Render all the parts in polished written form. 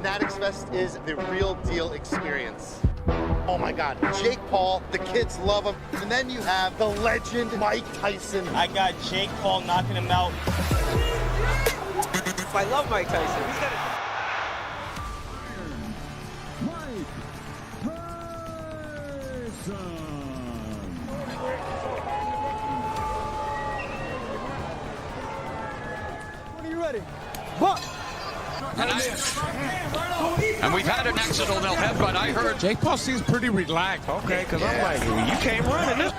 Fanatics Fest is the real deal experience. Oh my God, Jake Paul, the kids love him. And then you have the legend Mike Tyson. I got Jake Paul knocking him out. I love Mike Tyson. He's got When are you ready? What? And we've had an accidental headbutt. I heard Jake Paul seems pretty relaxed. okay, because I'm like, you can't run in this.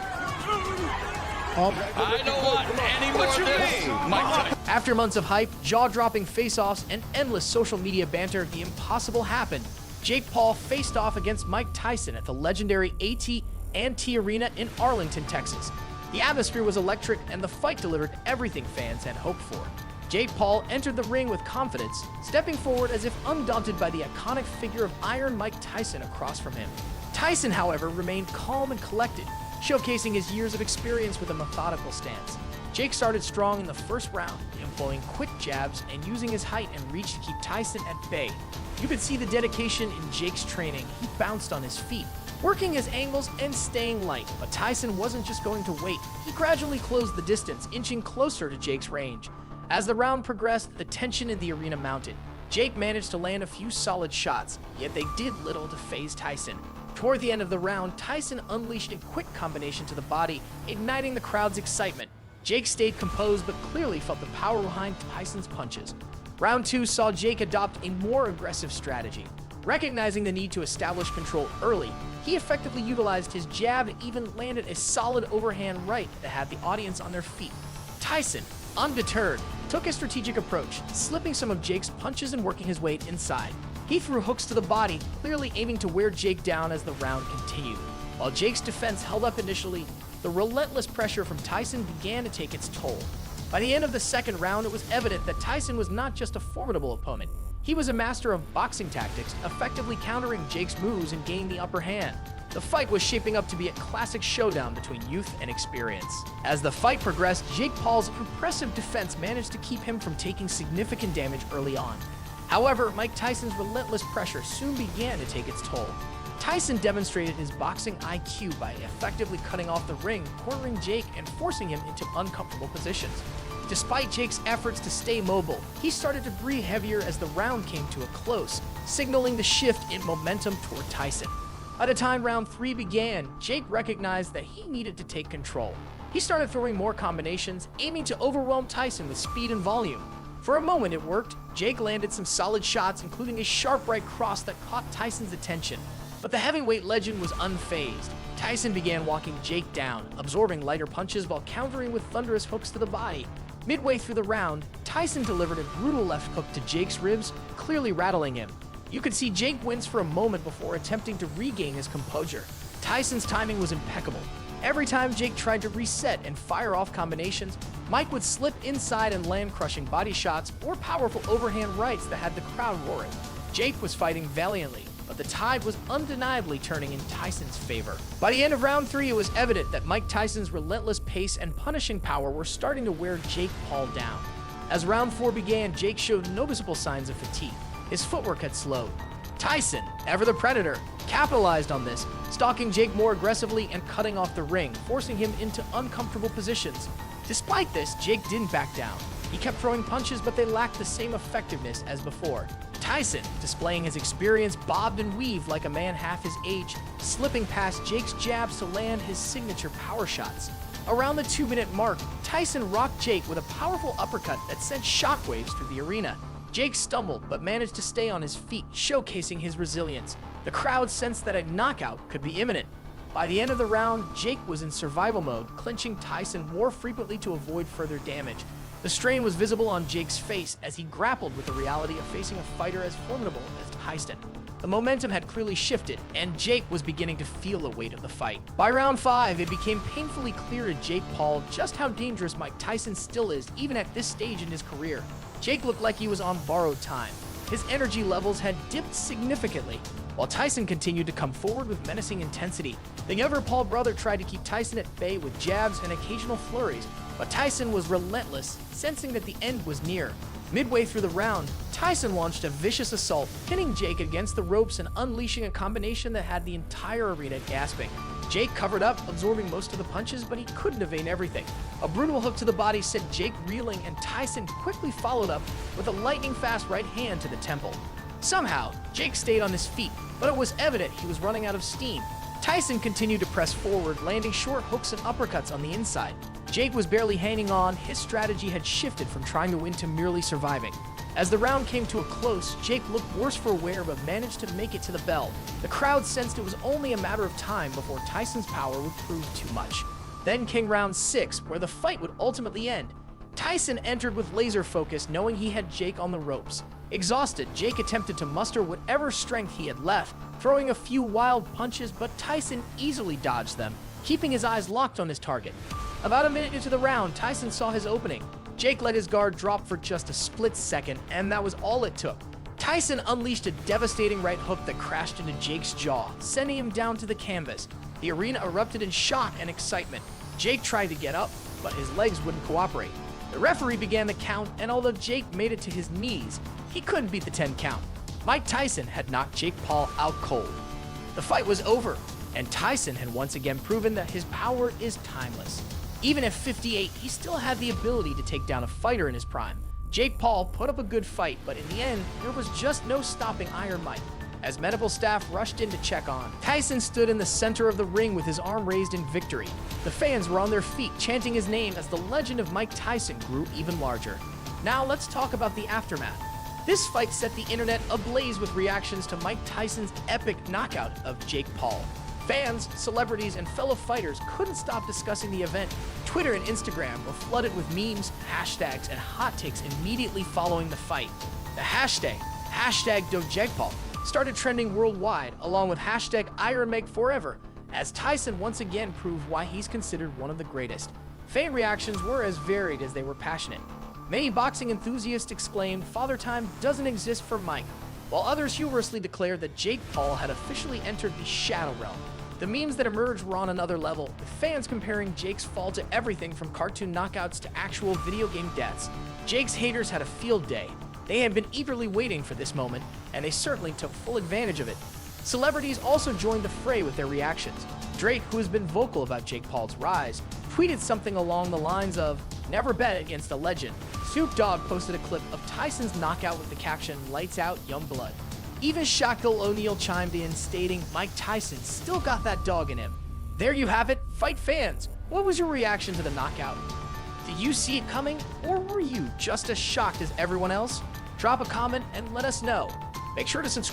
I don't want any more of this. Mike, After months of hype, jaw-dropping face-offs, and endless social media banter, the impossible happened. Jake Paul faced off against Mike Tyson at the legendary AT&T Arena in Arlington, Texas. The atmosphere was electric, and the fight delivered everything fans had hoped for. Jake Paul entered the ring with confidence, stepping forward as if undaunted by the iconic figure of Iron Mike Tyson across from him. Tyson, however, remained calm and collected, showcasing his years of experience with a methodical stance. Jake started strong in the first round, employing quick jabs and using his height and reach to keep Tyson at bay. You could see the dedication in Jake's training. He bounced on his feet, working his angles and staying light, but Tyson wasn't just going to wait. He gradually closed the distance, inching closer to Jake's range. As the round progressed, the tension in the arena mounted. Jake managed to land a few solid shots, yet they did little to faze Tyson. Toward the end of the round, Tyson unleashed a quick combination to the body, igniting the crowd's excitement. Jake stayed composed but clearly felt the power behind Tyson's punches. Round 2 saw Jake adopt a more aggressive strategy. Recognizing the need to establish control early, he effectively utilized his jab and even landed a solid overhand right that had the audience on their feet. Tyson, undeterred, took a strategic approach, slipping some of Jake's punches and working his way inside. He threw hooks to the body, clearly aiming to wear Jake down as the round continued. While Jake's defense held up initially, the relentless pressure from Tyson began to take its toll. By the end of the second round, it was evident that Tyson was not just a formidable opponent. He was a master of boxing tactics, effectively countering Jake's moves and gaining the upper hand. The fight was shaping up to be a classic showdown between youth and experience. As the fight progressed, Jake Paul's impressive defense managed to keep him from taking significant damage early on. However, Mike Tyson's relentless pressure soon began to take its toll. Tyson demonstrated his boxing IQ by effectively cutting off the ring, cornering Jake, and forcing him into uncomfortable positions. Despite Jake's efforts to stay mobile, he started to breathe heavier as the round came to a close, signaling the shift in momentum toward Tyson. By the time round 3 began, Jake recognized that he needed to take control. He started throwing more combinations, aiming to overwhelm Tyson with speed and volume. For a moment it worked. Jake landed some solid shots, including a sharp right cross that caught Tyson's attention. But the heavyweight legend was unfazed. Tyson began walking Jake down, absorbing lighter punches while countering with thunderous hooks to the body. Midway through the round, Tyson delivered a brutal left hook to Jake's ribs, clearly rattling him. You could see Jake wince for a moment before attempting to regain his composure. Tyson's timing was impeccable. Every time Jake tried to reset and fire off combinations, Mike would slip inside and land crushing body shots or powerful overhand rights that had the crowd roaring. Jake was fighting valiantly, but the tide was undeniably turning in Tyson's favor. By the end of round 3, it was evident that Mike Tyson's relentless pace and punishing power were starting to wear Jake Paul down. As round 4 began, Jake showed noticeable signs of fatigue. His footwork had slowed. Tyson, ever the predator, capitalized on this, stalking Jake more aggressively and cutting off the ring, forcing him into uncomfortable positions. Despite this, Jake didn't back down. He kept throwing punches, but they lacked the same effectiveness as before. Tyson, displaying his experience, bobbed and weaved like a man half his age, slipping past Jake's jabs to land his signature power shots. Around the 2-minute mark, Tyson rocked Jake with a powerful uppercut that sent shockwaves through the arena. Jake stumbled, but managed to stay on his feet, showcasing his resilience. The crowd sensed that a knockout could be imminent. By the end of the round, Jake was in survival mode, clinching Tyson more frequently to avoid further damage. The strain was visible on Jake's face as he grappled with the reality of facing a fighter as formidable as Tyson. The momentum had clearly shifted, and Jake was beginning to feel the weight of the fight. By round 5, it became painfully clear to Jake Paul just how dangerous Mike Tyson still is, even at this stage in his career. Jake looked like he was on borrowed time. His energy levels had dipped significantly, while Tyson continued to come forward with menacing intensity. The younger Paul brother tried to keep Tyson at bay with jabs and occasional flurries, but Tyson was relentless, sensing that the end was near. Midway through the round, Tyson launched a vicious assault, pinning Jake against the ropes and unleashing a combination that had the entire arena gasping. Jake covered up, absorbing most of the punches, but he couldn't evade everything. A brutal hook to the body sent Jake reeling, and Tyson quickly followed up with a lightning-fast right hand to the temple. Somehow, Jake stayed on his feet, but it was evident he was running out of steam. Tyson continued to press forward, landing short hooks and uppercuts on the inside. Jake was barely hanging on. His strategy had shifted from trying to win to merely surviving. As the round came to a close, Jake looked worse for wear but managed to make it to the bell. The crowd sensed it was only a matter of time before Tyson's power would prove too much. Then came round 6, where the fight would ultimately end. Tyson entered with laser focus, knowing he had Jake on the ropes. Exhausted, Jake attempted to muster whatever strength he had left, throwing a few wild punches, but Tyson easily dodged them, keeping his eyes locked on his target. About a minute into the round, Tyson saw his opening. Jake let his guard drop for just a split second, and that was all it took. Tyson unleashed a devastating right hook that crashed into Jake's jaw, sending him down to the canvas. The arena erupted in shock and excitement. Jake tried to get up, but his legs wouldn't cooperate. The referee began the count, and although Jake made it to his knees, he couldn't beat the 10 count. Mike Tyson had knocked Jake Paul out cold. The fight was over, and Tyson had once again proven that his power is timeless. Even at 58, he still had the ability to take down a fighter in his prime. Jake Paul put up a good fight, but in the end, there was just no stopping Iron Mike. As medical staff rushed in to check on, Tyson stood in the center of the ring with his arm raised in victory. The fans were on their feet, chanting his name as the legend of Mike Tyson grew even larger. Now let's talk about the aftermath. This fight set the internet ablaze with reactions to Mike Tyson's epic knockout of Jake Paul. Fans, celebrities, and fellow fighters couldn't stop discussing the event. Twitter and Instagram were flooded with memes, hashtags, and hot takes immediately following the fight. The hashtag #DoJakePaul started trending worldwide, along with hashtag IronMakeForever, as Tyson once again proved why he's considered one of the greatest. Fan reactions were as varied as they were passionate. Many boxing enthusiasts exclaimed Father Time doesn't exist for Mike, while others humorously declared that Jake Paul had officially entered the Shadow Realm. The memes that emerged were on another level, with fans comparing Jake's fall to everything from cartoon knockouts to actual video game deaths. Jake's haters had a field day. They had been eagerly waiting for this moment, and they certainly took full advantage of it. Celebrities also joined the fray with their reactions. Drake, who has been vocal about Jake Paul's rise, tweeted something along the lines of, "Never bet against a legend." Snoop Dogg posted a clip of Tyson's knockout with the caption, "Lights out, young blood." Even Shaquille O'Neal chimed in, stating Mike Tyson still got that dog in him. There you have it, fight fans. What was your reaction to the knockout? Did you see it coming, or were you just as shocked as everyone else? Drop a comment and let us know. Make sure to subscribe.